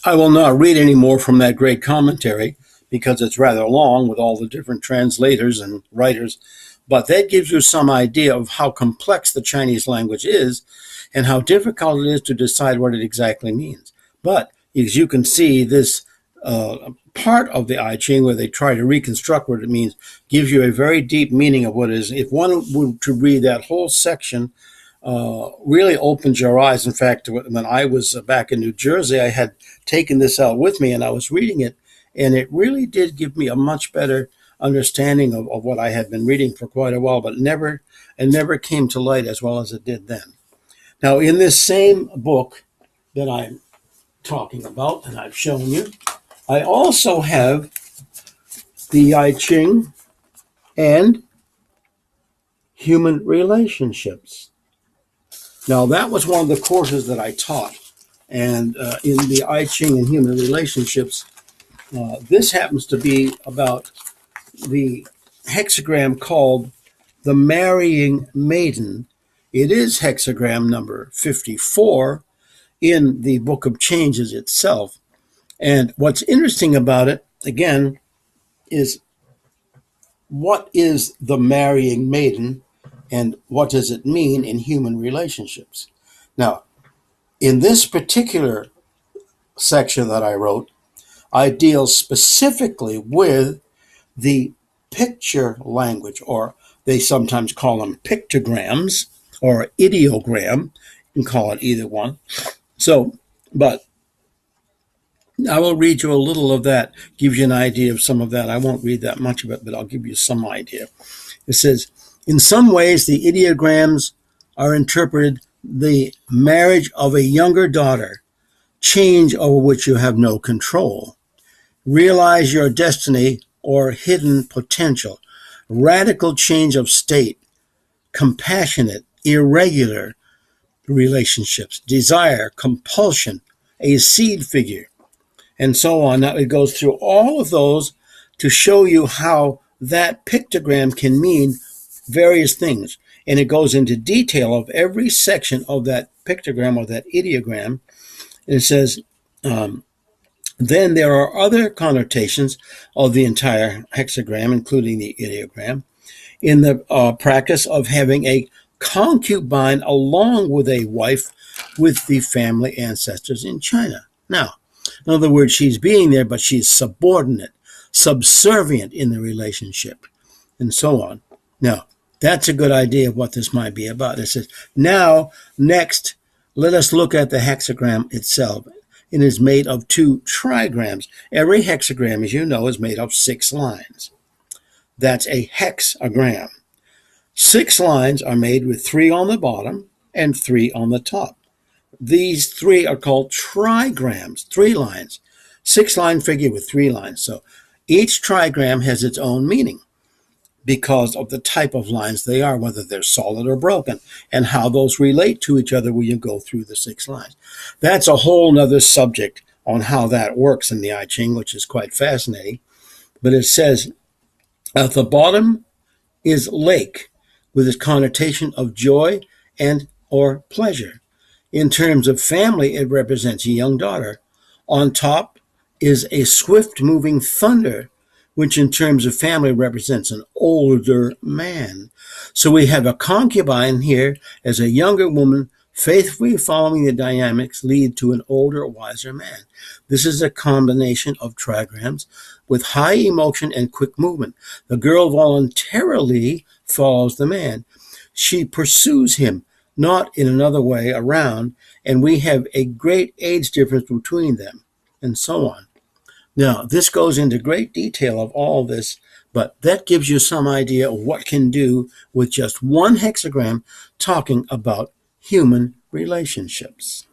I will not read any more from that great commentary because it's rather long with all the different translators and writers, but that gives you some idea of how complex the Chinese language is and how difficult it is to decide what it exactly means. But as you can see, this part of the I Ching where they try to reconstruct what it means gives you a very deep meaning of what it is. If one were to read that whole section, really opens your eyes. In fact, when I was back in New Jersey, I had taken this out with me and I was reading it, and it really did give me a much better understanding of what I had been reading for quite a while, but it never came to light as well as it did then. Now, in this same book that I'm talking about, and I've shown you, I also have the I Ching and human relationships. Now, that was one of the courses that I taught, and in the I Ching and human relationships, this happens to be about the hexagram called the Marrying Maiden. It is hexagram number 54 in the Book of Changes itself. And what's interesting about it, again, is what is the marrying maiden and what does it mean in human relationships? Now, in this particular section that I wrote, I deal specifically with the picture language, or they sometimes call them pictograms or ideogram. You can call it either one. So, but I will read you a little of that, gives you an idea of some of that. I won't read that much of it, but I'll give you some idea. It says, in some ways, the ideograms are interpreted the marriage of a younger daughter, change over which you have no control, realize your destiny or hidden potential, radical change of state, compassionate, irregular relationships, desire, compulsion, a seed figure, and so on. Now, it goes through all of those to show you how that pictogram can mean various things. And it goes into detail of every section of that pictogram or that ideogram. And it says, then there are other connotations of the entire hexagram, including the ideogram, in the practice of having a concubine along with a wife with the family ancestors in China. Now, in other words, she's being there, but she's subordinate, subservient in the relationship, and so on. Now, that's a good idea of what this might be about. It says, now, next, let us look at the hexagram itself. It is made of 2 trigrams. Every hexagram, as you know, is made of 6 lines. That's a hexagram. 6 lines are made with 3 on the bottom and 3 on the top. These 3 are called trigrams, 3 lines, 6-line figure with 3 lines. So each trigram has its own meaning because of the type of lines they are, whether they're solid or broken, and how those relate to each other when you go through the 6 lines. That's a whole nother subject on how that works in the I Ching, which is quite fascinating. But it says, at the bottom is lake, with its connotation of joy and or pleasure. In terms of family, it represents a young daughter. On top is a swift-moving thunder, which in terms of family represents an older man. So we have a concubine here as a younger woman, faithfully following the dynamics lead to an older, wiser man. This is a combination of trigrams with high emotion and quick movement. The girl voluntarily follows the man. She pursues him, not in another way around, and we have a great age difference between them, and so on. Now, this goes into great detail of all this, but that gives you some idea of what can do with just one hexagram talking about human relationships.